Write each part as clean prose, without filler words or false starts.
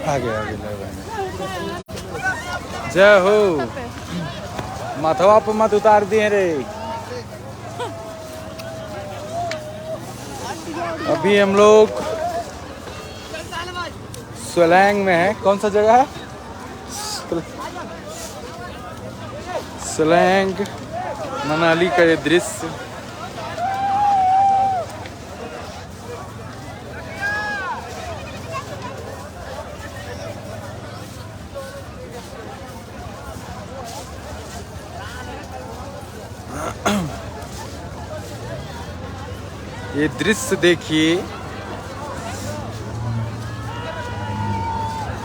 आगे आगे जय हो। माथवा पे मत उतार दिए रे। अभी हम लोग सोलैंग में है। कौन सा जगह है? सोलैंग मनाली का ये दृश्य। ये दृश्य देखिए,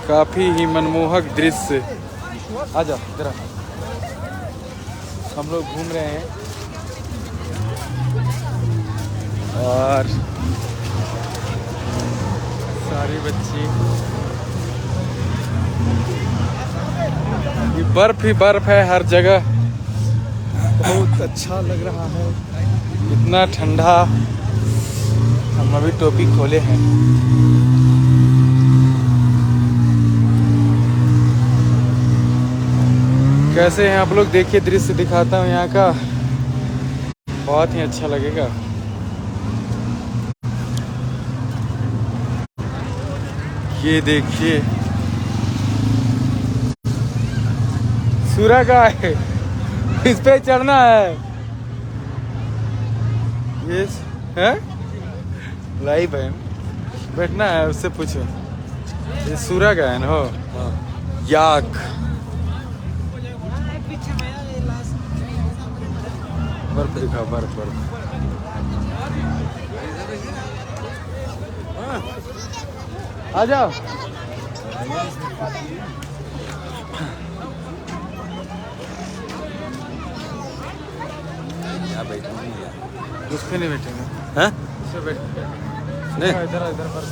काफी ही मनमोहक दृश्य। आजा जरा, हम लोग घूम रहे हैं और सारे बच्चे, ये बर्फ ही बर्फ है हर जगह। बहुत अच्छा लग रहा है, इतना ठंडा। हम अभी टोपी खोले हैं। कैसे हैं आप लोग? देखिए दृश्य दिखाता हूँ यहाँ का, बहुत ही अच्छा लगेगा। ये देखिए सूरा का है, इस पे चढ़ना है। ये है लाइव है, बैठना है, उससे पूछो। ये सूरा का है ना? हो याक। बर्फ दिखाओ, बर्फ बर्फ। आ जाओ। उस पे नहीं बैठेंगे। हैं? उस पे बैठेंगे नहीं, इधर इधर बर्फ।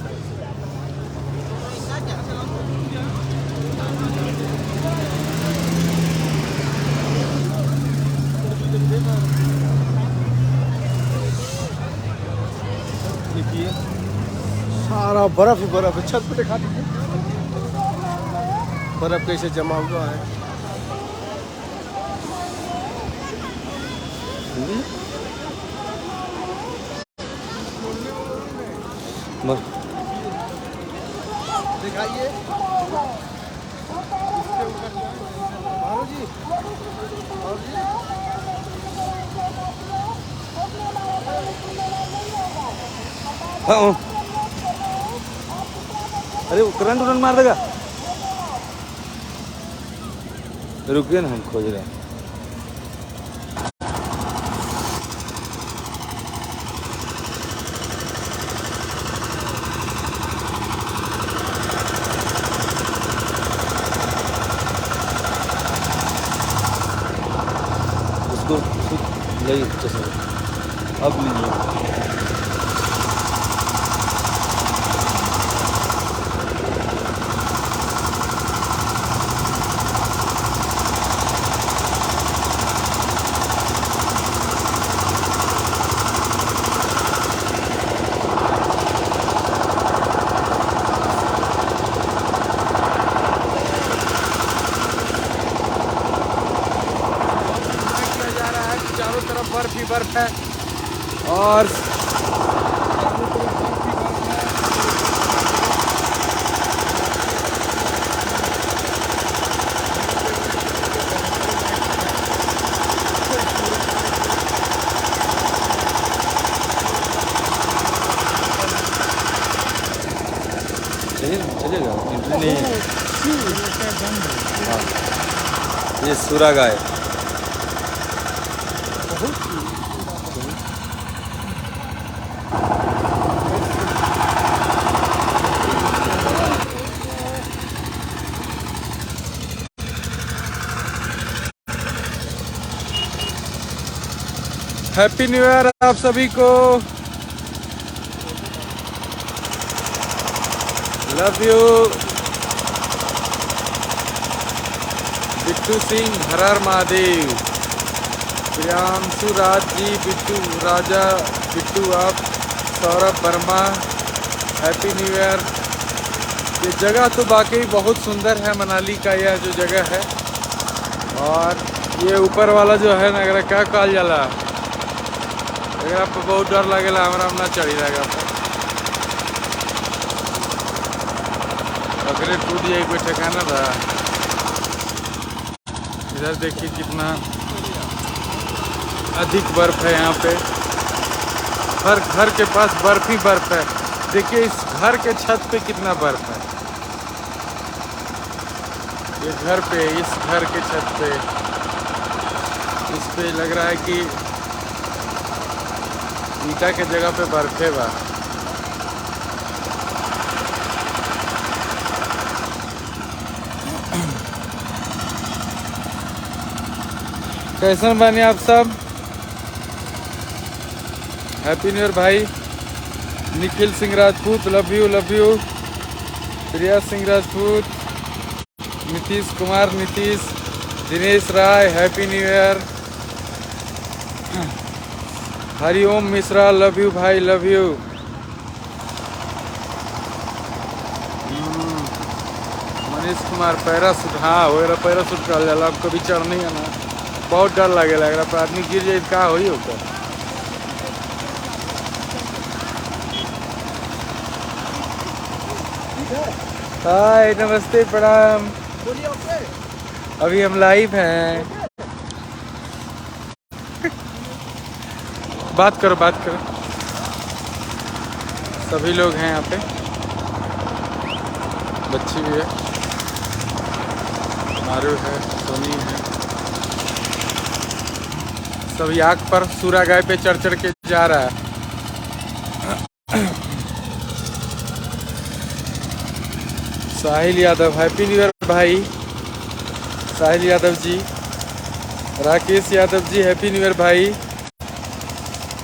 देखिए सारा बर्फ ही बर्फ है। छत पे दिखा दीजिए बर्फ कैसे जमा हुआ है। दिखाइए अरे वो करंट उरंट मार देगा। रुकिए ना, हम खोज रहे हैं। उसको ले चश्मा, अब लीजिए। चारों तरफ बर्फ ही बर्फ है और चलिएगा एंट्री नहीं है। हाँ, ये सूरा गाय। हैप्पी न्यू ईयर आप सभी को। Love you. बिट्टू सिंह, हर हर महादेव। प्रियांशु राज जी, बिट्टू राजा, बिट्टू आप, Saurabh Verma, happy new year. ये जगह तो वाकई बहुत सुंदर है, मनाली का यह जो जगह है। और ये ऊपर वाला जो है ना, अगर क्या कहल जाला, अगर आपको बहुत डर लगेला, हमारा ना चढ़ी रहेगा अगले टूट जाए कोई ठिकाना था। इधर देखिए कितना अधिक बर्फ है यहाँ पे, हर घर के पास बर्फ ही बर्फ है। देखिए इस घर के छत पे कितना बर्फ है, ये घर पे, इस घर के छत पे, इस पे लग रहा है कि ईटा के जगह पे बर्फे बा। कैसन बने आप सब? हैप्पी न्यू ईयर भाई। Nikhil Singh Rajput, love you love you. Priya Singh Rajput, Nitish Kumar, Nitish, Dinesh Rai, happy new year. Hariom Mishra, love you भाई, love you. Manish Kumar, parachute, हाँ वगैरह पैरासूट कर जाला, अब कभी चढ़ नहीं आना, बहुत डर लगे लग रहा, आदमी गिर जाए का हो ही होगा। हाय नमस्ते प्रणाम। अभी हम लाइव हैं। बात करो बात करो, सभी लोग हैं यहाँ पे, बच्ची भी है, मारू है, सोनी है, सभी आग पर सूरा गाय पे चढ़ चढ़ के जा रहा है। Sahil Yadav, happy new year भाई। Sahil Yadav ji, Rakesh Yadav ji, happy new year भाई।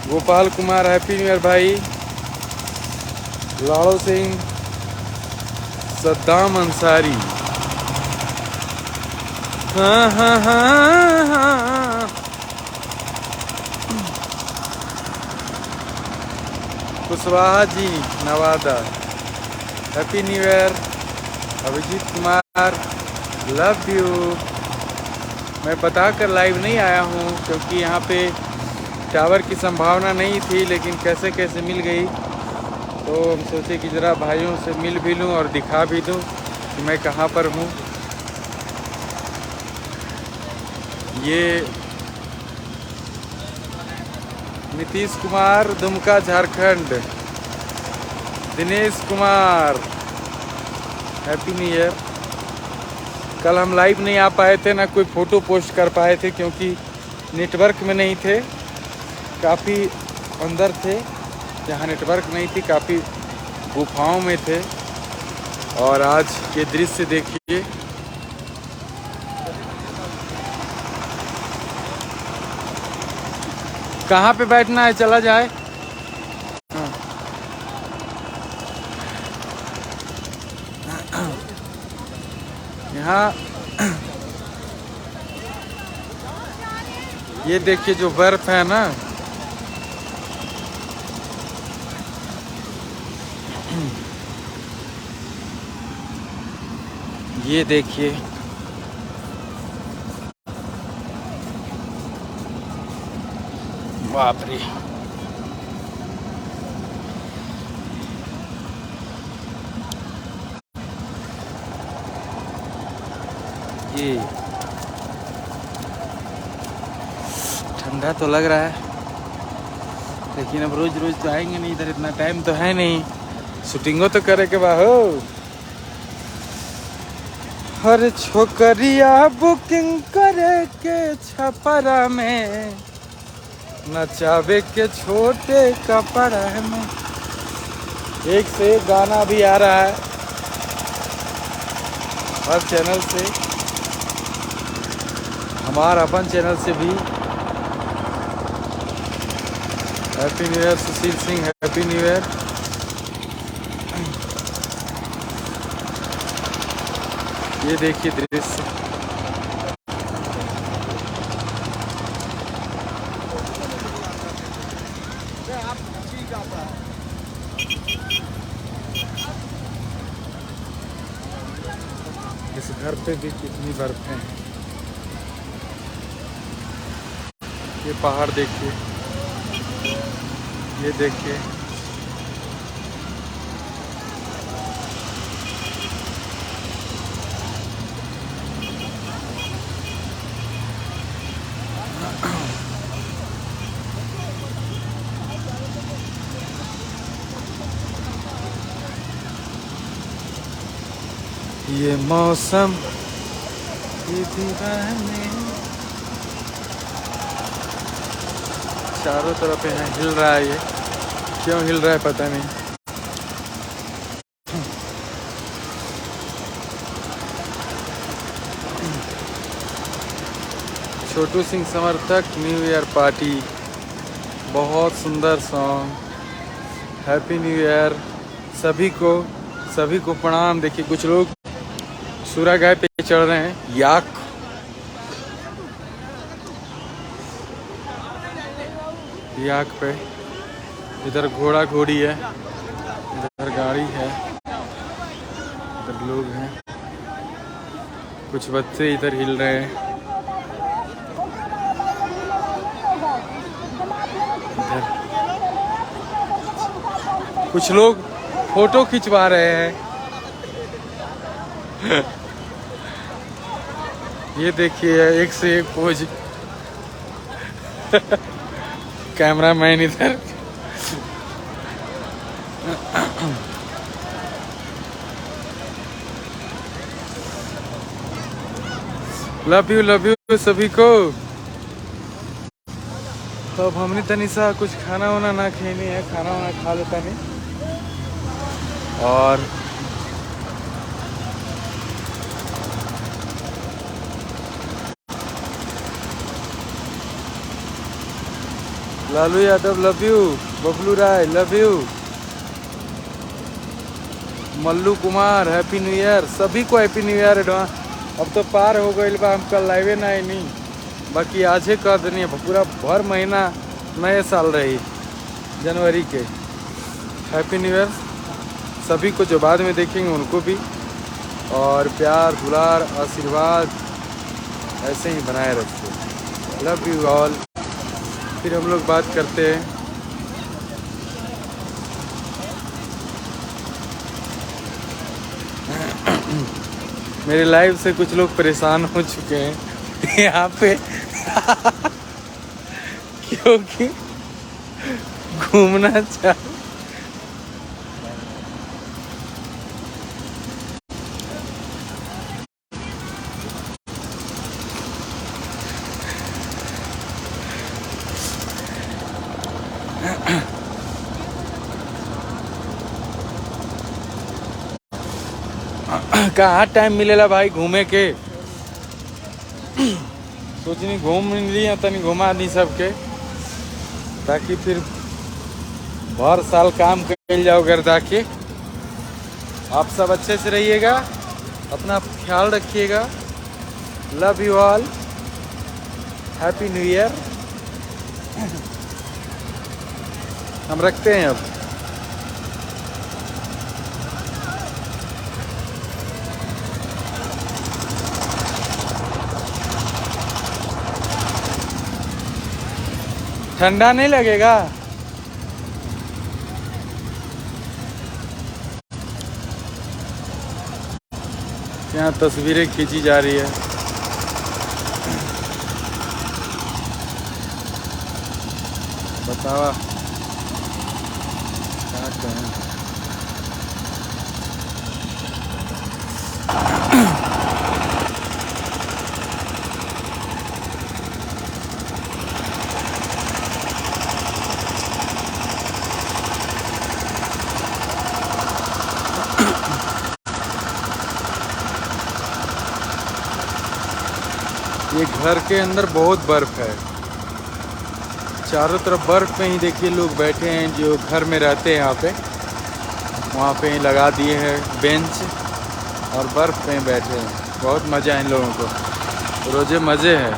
Gopal Kumar, happy new year भाई। लाड़ो सिंह, सद्दाम अंसारी, हाँ हाँ हाँ हाँ। Kushwaha ji, Nawada, happy new year. Abhijeet Kumar, love you. मैं बताकर लाइव नहीं आया हूँ क्योंकि यहाँ पे टावर की संभावना नहीं थी, लेकिन कैसे कैसे मिल गई, तो हम सोचे कि ज़रा भाइयों से मिल भी लूँ और दिखा भी दूँ कि मैं कहाँ पर हूँ। ये Nitish Kumar, Dumka Jharkhand. Dinesh Kumar, happy new year. कल हम लाइव नहीं आ पाए थे, ना कोई फ़ोटो पोस्ट कर पाए थे क्योंकि नेटवर्क में नहीं थे, काफ़ी अंदर थे जहाँ नेटवर्क नहीं थी, काफ़ी गुफाओं में थे। और आज के दृश्य देखिए, कहाँ पे बैठना है, चला जाए। यहाँ ये देखिए जो बर्फ है ना, ये देखिए, बाप रे। ये ठंडा तो लग रहा है, लेकिन अब रोज रोज तो आएंगे नहीं इधर, इतना टाइम तो है नहीं, शूटिंगो तो करे के बा हो। हर छोकरिया बुकिंग करे के छपरा में, नचावे के छोटे कपड़ा में। एक से एक गाना भी आ रहा है हर चैनल से, हमारा अपन चैनल से भी। Happy new year Sushil Singh, happy new year. ये देखिए दृश्य, इस घर पे भी कितनी बर्फें हैं। ये पहाड़ देखिए, ये देखिए, ये मौसम की दीवाने चारों तरफ यहाँ हिल रहा है। ये क्यों हिल रहा है पता नहीं। छोटू सिंह समर्थक न्यू ईयर पार्टी, बहुत सुंदर सॉन्ग। हैप्पी न्यू ईयर सभी को प्रणाम। देखिए कुछ लोग सूरा गाय पे चढ़ रहे हैं, याक पे। इधर घोड़ा घोड़ी है, इधर गाड़ी है, इधर लोग हैं, कुछ बच्चे इधर हिल रहे हैं। इधर कुछ लोग फोटो खिंचवा रहे हैं। ये देखिए एक से एक पोज। कैमरामैन इधर। लव यू सभी को। तो अब हमने तनिसा कुछ खाना वाना ना खानी है, खाना वाना खा लेता नहीं। और Lalu Yadav love you, Bablu Rai love you, Mallu Kumar happy new year, सभी को हैप्पी न्यू ईयर एडवांस। अब तो पार हो गई बा, हम कल लाइवे ना ही नहीं, बाकी आज ही कर देनी है। पूरा भर महीना नए साल रही जनवरी के। हैप्पी न्यू ईयर सभी को, जो बाद में देखेंगे उनको भी। और प्यार दुलार आशीर्वाद ऐसे ही बनाए रखिए। Love you all. फिर हम लोग बात करते हैं। मेरे लाइव से कुछ लोग परेशान हो चुके हैं यहाँ पे क्योंकि घूमना चाह कहाँ टाइम मिलेला भाई घूमे के। सोचनी घूम लिया तनी घुमा दी सबके, ताकि फिर भर साल काम कर जाओ घर जाके। आप सब अच्छे से रहिएगा, अपना ख्याल रखिएगा। Love you all, happy new year. हम रखते हैं अब। ठंडा नहीं लगेगा? यहाँ तस्वीरें खींची जा रही है। बतावा क्या कहें। ये घर के अंदर बहुत बर्फ है, चारों तरफ बर्फ में ही देखिए लोग बैठे हैं जो घर में रहते हैं यहाँ पे। वहाँ पे ही लगा दिए हैं बेंच और बर्फ में बैठे हैं। बहुत मज़ा है इन लोगों को, रोजे मज़े है।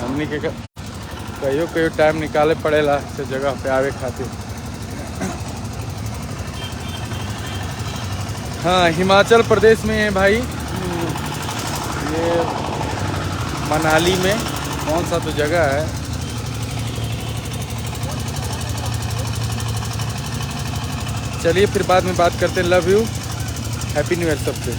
हमने के कहियो टाइम निकाले पड़ेला से जगह पे आवे खातिर। हाँ हिमाचल प्रदेश में है भाई, ये मनाली में कौन सा तो जगह है। चलिए फिर बाद में बात करते हैं। Love you, happy new year सबसे।